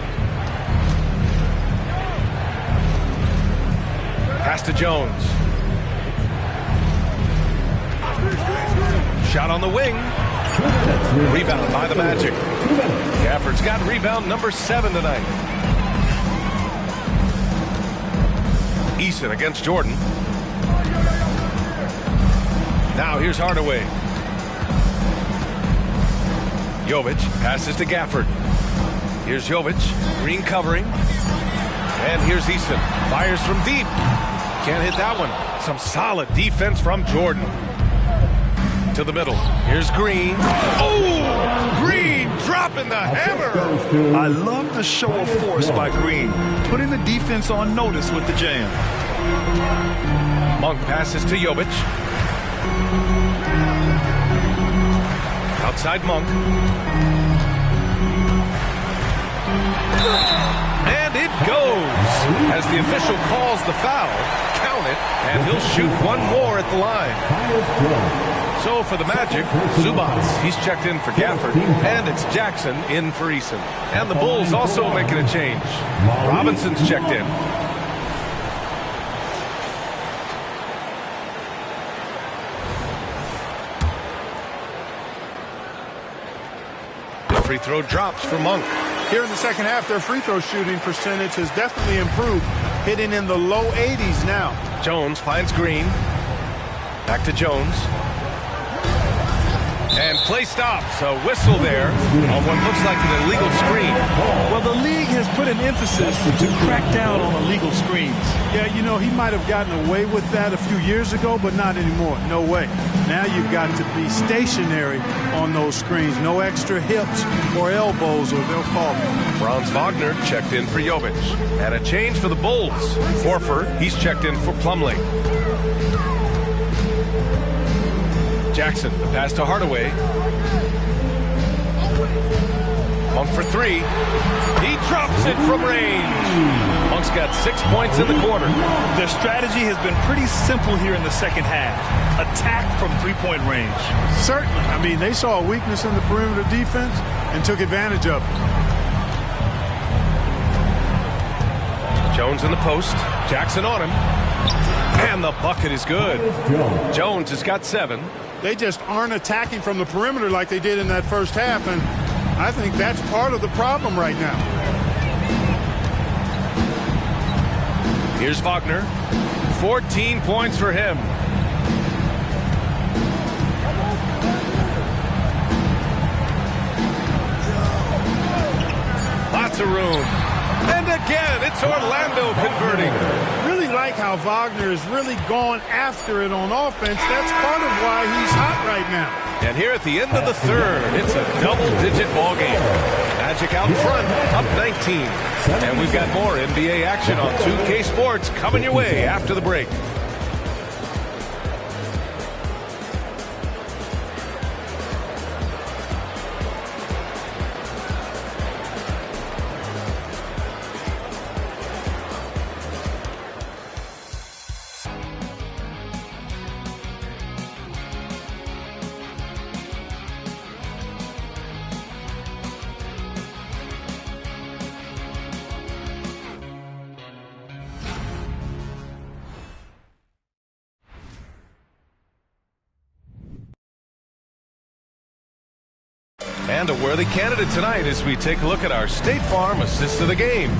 C: Pass to Jones. Shot on the wing. Rebound by the Magic. Gafford's got rebound number 7 tonight. Eason against Jordan. Now here's Hardaway. Jovic passes to Gafford. Here's Jovic. Green covering. And here's Eason. Fires from deep. Can't hit that one. Some solid defense from Jordan. To the middle. Here's Green. Oh! Green dropping the hammer!
E: I love the show of force by Green, putting the defense on notice with the jam.
C: Monk passes to Jovic. Outside Monk. And it goes! As the official calls the foul, count it, and he'll shoot one more at the line. So for the Magic, Zubats, he's checked in for Gafford, and it's Jackson in for Eason. And the Bulls also making a change. Robinson's checked in. The free throw drops for Monk.
D: Here in the second half, their free throw shooting percentage has definitely improved, hitting in the low 80s now.
C: Jones finds Green. Back to Jones. And play stops. A whistle there on what looks like an illegal screen.
E: Well, the league has put an emphasis to crack down on illegal screens.
D: Yeah, you know, he might have gotten away with that a few years ago, but not anymore. No way. Now you've got to be stationary on those screens. No extra hips or elbows, or they'll call it.
C: Franz Wagner checked in for Jovic. And a change for the Bulls. Horford, he's checked in for Plumlee. Jackson, the pass to Hardaway. Monk for 3. He drops it from range. Monk's got 6 points in the quarter.
E: Their strategy has been pretty simple here in the second half. Attack from three-point range.
D: Certainly. I mean, they saw a weakness in the perimeter defense and took advantage of it.
C: Jones in the post. Jackson on him. And the bucket is good. Jones has got 7.
D: They just aren't attacking from the perimeter like they did in that first half, and I think that's part of the problem right now.
C: Here's Wagner. 14 points for him. Lots of room. And again, it's Orlando converting.
D: Really like how Wagner is really gone after it on offense. That's part of why he's hot right now.
C: And here at the end of the third, it's a double-digit ball game. Magic out front, up 19. And we've got more NBA action on 2K Sports coming your way after the break. And a worthy candidate tonight as we take a look at our State Farm assist of the game.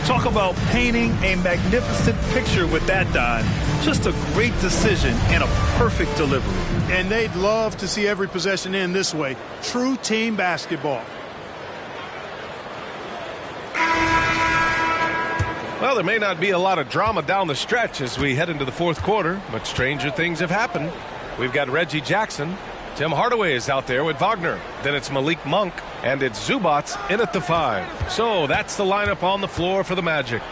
E: Talk about painting a magnificent picture with that, Don. Just a great decision and a perfect delivery.
D: And they'd love to see every possession end this way. True team basketball.
C: Well, there may not be a lot of drama down the stretch as we head into the fourth quarter, but stranger things have happened. We've got Reggie Jackson. Tim Hardaway is out there with Wagner. Then it's Malik Monk, and it's Zubac in at the 5. So that's the lineup on the floor for the Magic.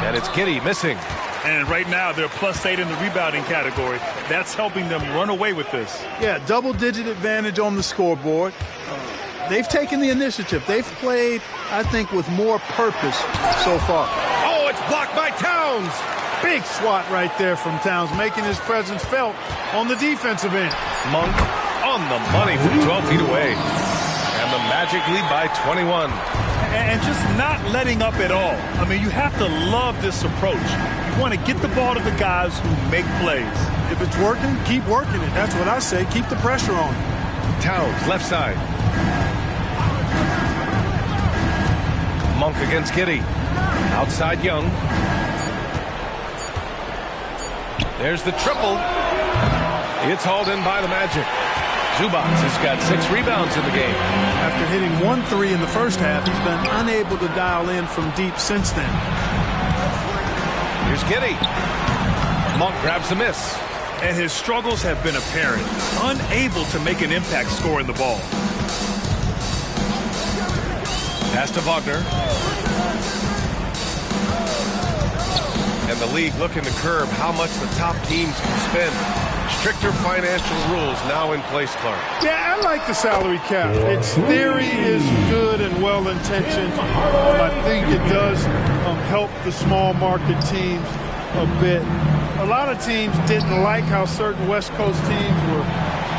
C: And it's Giddey missing.
E: And right now they're +8 in the rebounding category. That's helping them run away with this.
D: Yeah, double-digit advantage on the scoreboard. They've taken the initiative. They've played, I think, with more purpose so far.
C: Oh, it's blocked by Towns.
D: Big swat right there from Towns, making his presence felt on the defensive end.
C: Monk on the money from 12 feet away. And the Magic lead by 21.
E: And just not letting up at all. I mean, you have to love this approach. You want to get the ball to the guys who make plays.
D: If it's working, keep working it. That's what I say. Keep the pressure on.
C: Towns, left side. Monk against Giddey. Outside Young. There's the triple. It's hauled in by the Magic. Zubac has got 6 rebounds in the game.
D: After hitting 1 3 in the first half, he's been unable to dial in from deep since then.
C: Here's Giddey. Monk grabs the miss.
E: And his struggles have been apparent. Unable to make an impact scoring the ball.
C: Pass to Wagner. And the league looking to curb how much the top teams can spend. Stricter financial rules now in place, Clark.
D: Yeah, I like the salary cap. Its theory is good and well-intentioned. I think it does help the small market teams a bit. A lot of teams didn't like how certain West Coast teams were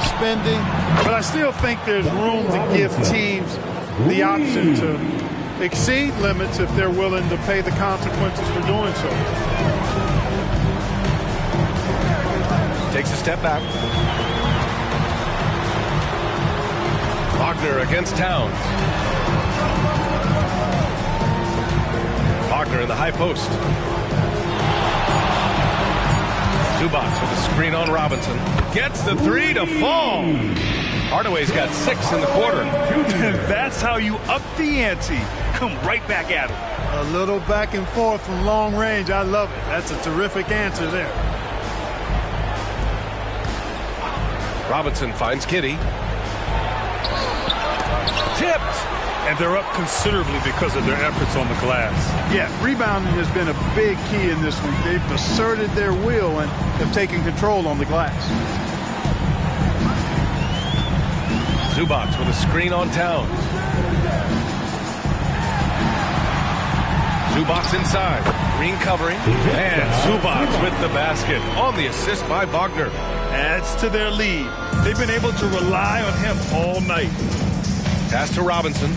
D: spending, but I still think there's room to give teams the option to exceed limits if they're willing to pay the consequences for doing so.
C: Takes a step back. Wagner against Towns. Wagner in the high post. Zubac with a screen on Robinson. Gets the 3 to fall. Hardaway's got 6 in the quarter.
E: That's how you up the ante. Come right back at him.
D: A little back and forth from long range. I love it. That's a terrific answer there.
C: Robinson finds Giddey. Tipped.
E: And they're up considerably because of their efforts on the glass.
D: Yeah, rebounding has been a big key in this week. They've asserted their will and have taken control on the glass.
C: Zubac with a screen on Towns. Zubac inside. Green covering. And Zubac with the basket on the assist by Wagner.
E: Adds to their lead. They've been able to rely on him all night.
C: Pass to Robinson.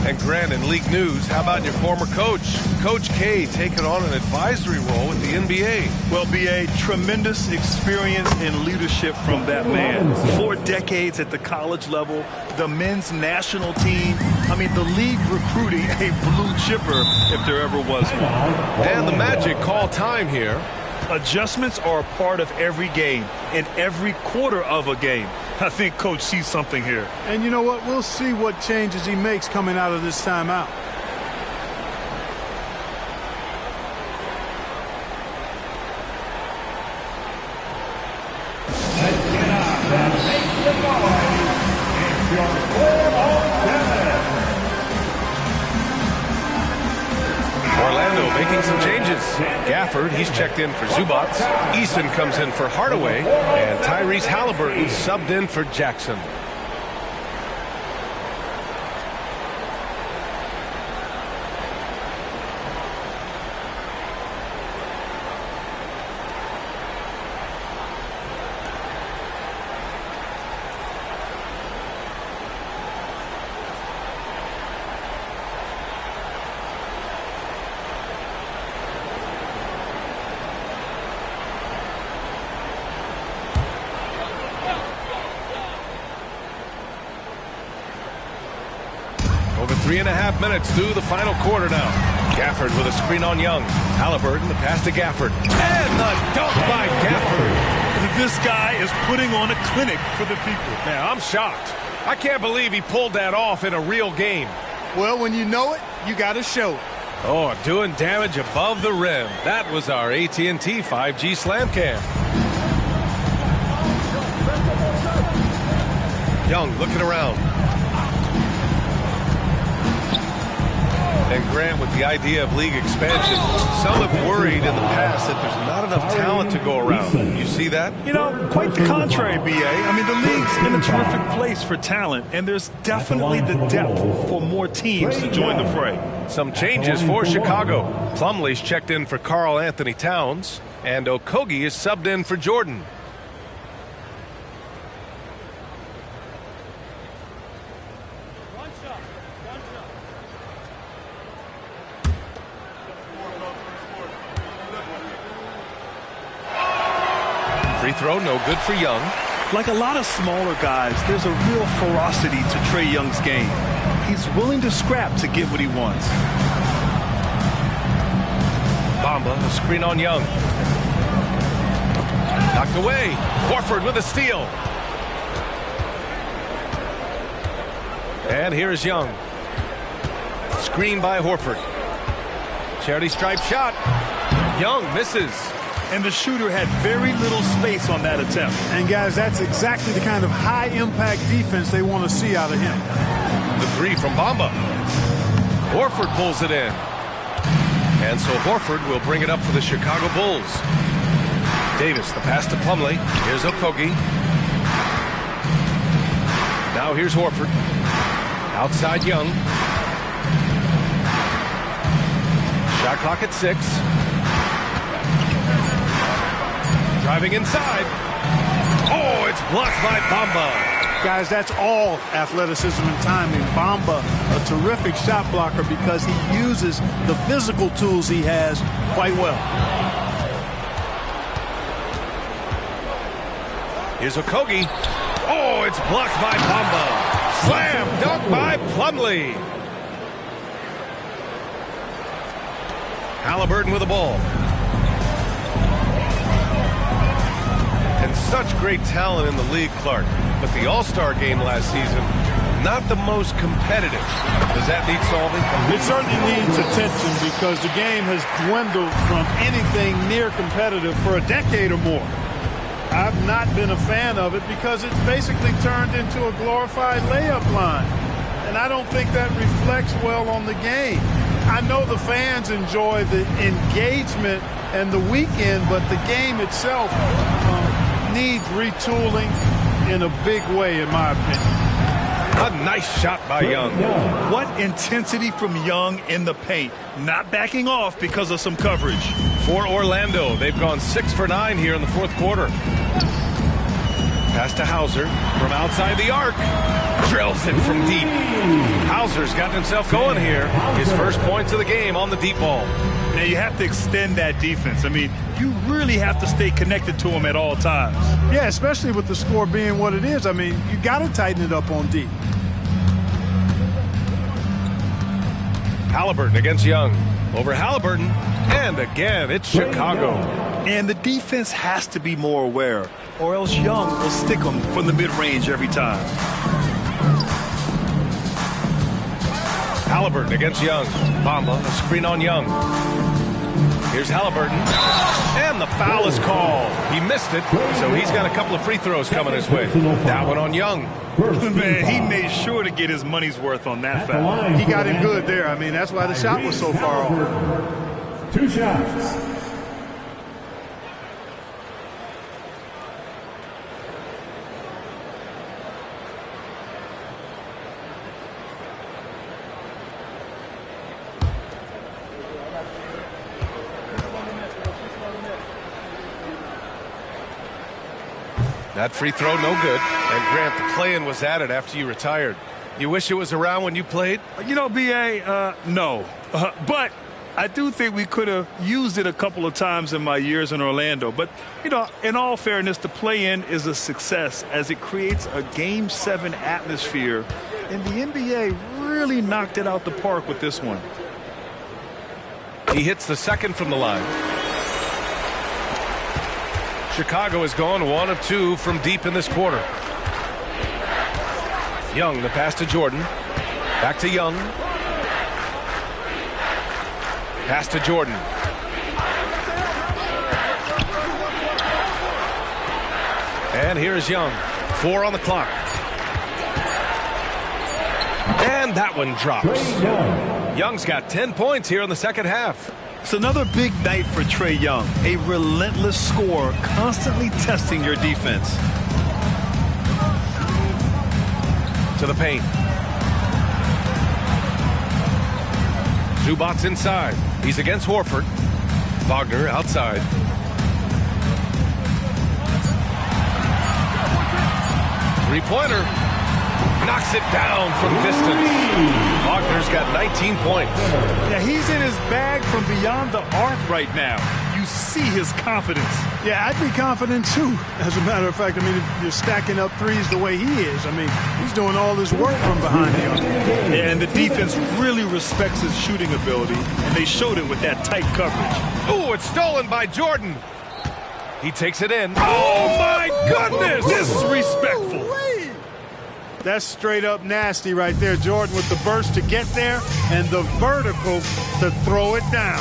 C: And Grant, in league news, how about your former coach? Coach K taking on an advisory role with the NBA.
E: Will be a tremendous experience in leadership from that man. 4 decades at the college level, the men's national team. I mean, the league recruiting a blue chipper if there ever was one.
C: And the Magic call time here.
E: Adjustments are a part of every game, in every quarter of a game. I think Coach sees something here.
D: And you know what? We'll see what changes he makes coming out of this timeout.
B: Let's get up and make some noise. It's your 4-on-7.
C: Orlando making some changes. Gafford, he's checked in for Zubac. Eason comes in for Hardaway. And Tyrese Halliburton subbed in for Jackson. 3.5 minutes through the final quarter now. Gafford with a screen on Young. Halliburton, the pass to Gafford. And the dunk by Gafford.
E: This guy is putting on a clinic for the people.
C: Man, I'm shocked. I can't believe he pulled that off in a real game.
D: Well, when you know it, you got to show it.
C: Oh, doing damage above the rim. That was our AT&T 5G Slam Cam. Young looking around. And Grant, with the idea of league expansion, some have worried in the past that there's not enough talent to go around. You see that?
E: You know, quite the contrary, B.A. I mean, the league's in a terrific place for talent, and there's definitely the depth for more teams to join the fray.
C: Some changes for Chicago. Plumlee's checked in for Karl Anthony Towns, and Okogie is subbed in for Jordan. Free throw, no good for Young.
E: Like a lot of smaller guys, there's a real ferocity to Trae Young's game. He's willing to scrap to get what he wants.
C: Bamba, a screen on Young. Knocked away. Horford with a steal. And here is Young. Screen by Horford. Charity stripe shot. Young misses.
E: And the shooter had very little space on that attempt.
D: And, guys, that's exactly the kind of high-impact defense they want to see out of him.
C: The three from Bamba. Horford pulls it in. And so Horford will bring it up for the Chicago Bulls. Davis, the pass to Plumlee. Here's Okogie. Now here's Horford. Outside Young. Shot clock at 6. Driving inside. Oh, it's blocked by Bamba.
D: Guys, that's all athleticism and timing. Bamba, a terrific shot blocker because he uses the physical tools he has quite well.
C: Here's Okogie. Oh, it's blocked by Bamba. Slam dunk by Plumlee. Halliburton with the ball. And such great talent in the league, Clark. But the All-Star game last season, not the most competitive. Does that need solving?
D: It certainly needs attention because the game has dwindled from anything near competitive for a decade or more. I've not been a fan of it because it's basically turned into a glorified layup line. And I don't think that reflects well on the game. I know the fans enjoy the engagement and the weekend, but the game itself needs retooling in a big way, in my opinion.
C: A nice shot by Young.
E: What intensity from Young in the paint. Not backing off because of some coverage.
C: For Orlando, they've gone 6 for 9 here in the fourth quarter. Pass to Hauser from outside the arc. Drills it from deep. Hauser's gotten himself going here. His first points of the game on the deep ball.
E: Now you have to extend that defense. I mean, you really have to stay connected to him at all times.
D: Yeah, especially with the score being what it is. I mean, you got to tighten it up on D.
C: Halliburton against Young. Over Halliburton. And again, it's Chicago.
E: And the defense has to be more aware, or else Young will stick them from the mid-range every time.
C: Halliburton against Young. Bamba, a screen on Young. Here's Halliburton. And the foul is called. He missed it, so he's got a couple of free throws coming his way. That one on Young.
E: Man, he made sure to get his money's worth on that foul.
D: He got him good there. I mean, that's why the shot was so far off.
B: 2 shots.
C: That free throw, no good. And Grant, the play-in was added after you retired. You wish it was around when you played?
E: You know, B.A., no. But I do think we could have used it a couple of times in my years in Orlando. But, you know, in all fairness, the play-in is a success as it creates a Game 7 atmosphere. And the NBA really knocked it out the park with this one.
C: He hits the second from the line. Chicago has gone 1 of 2 from deep in this quarter. Young, the pass to Jordan. Back to Young. Pass to Jordan. And here's Young. 4 on the clock. And that one drops. Young's got 10 points here in the second half.
E: It's another big night for Trae Young. A relentless scorer, constantly testing your defense.
C: To the paint. Zubac inside. He's against Horford. Wagner outside. Three-pointer. Knocks it down from distance. Wagner's got 19 points.
E: Yeah, he's in his bag from beyond the arc right now. You see his confidence.
D: Yeah, I'd be confident too. As a matter of fact, I mean, if you're stacking up threes the way he is, I mean, he's doing all this work from behind the arc.
E: Yeah, and the defense really respects his shooting ability, and they showed it with that tight coverage.
C: Ooh, it's stolen by Jordan. He takes it in. Oh, my goodness!
E: Disrespectful.
D: That's straight up nasty right there. Jordan with the burst to get there and the vertical to throw it down.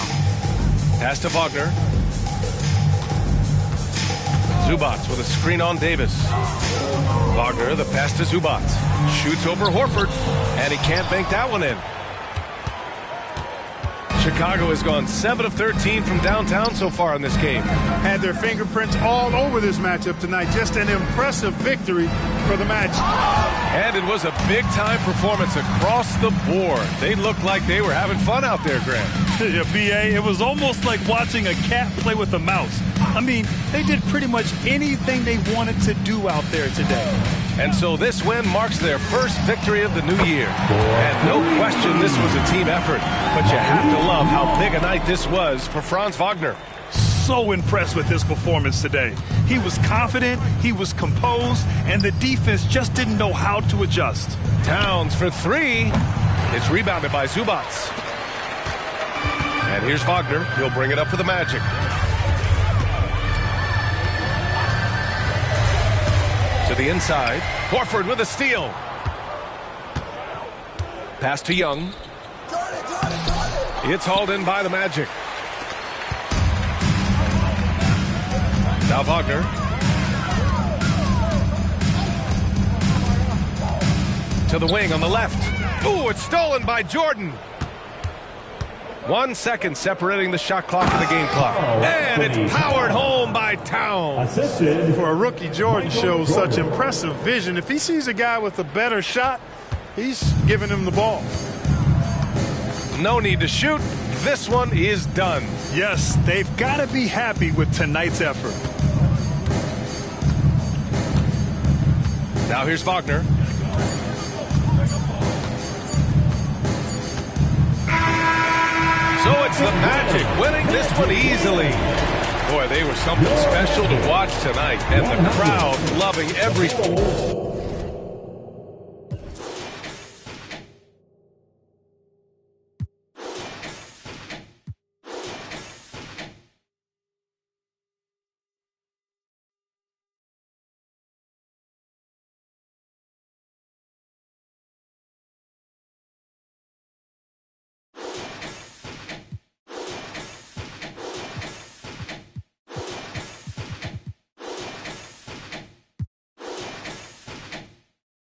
C: Pass to Wagner. Zubac with a screen on Davis. Wagner, the pass to Zubac. Shoots over Horford, and he can't bank that one in. Chicago has gone 7 of 13 from downtown so far in this game.
D: Had their fingerprints all over this matchup tonight. Just an impressive victory for the Magic.
C: And it was a big-time performance across the board. They looked like they were having fun out there, Grant.
E: Yeah, B.A., it was almost like watching a cat play with a mouse. I mean, they did pretty much anything they wanted to do out there today.
C: And so this win marks their first victory of the new year. And no question this was a team effort. But you have to love how big a night this was for Franz Wagner.
E: So impressed with his performance today. He was confident, he was composed, and the defense just didn't know how to adjust.
C: Towns for 3. It's rebounded by Zubac. And here's Wagner. He'll bring it up for the Magic. To the inside. Horford with a steal. Pass to Young. It's hauled in by the Magic. Now Wagner. To the wing on the left. Ooh, it's stolen by Jordan. 1 second separating the shot clock and the game clock. And it's powered home by Towns.
D: For a rookie, Jordan shows such impressive vision. If he sees a guy with a better shot, he's giving him the ball.
C: No need to shoot. This one is done.
E: Yes, they've got to be happy with tonight's effort.
C: Now here's Wagner. So it's the Magic winning this one easily. Boy, they were something special to watch tonight, and the crowd loving every...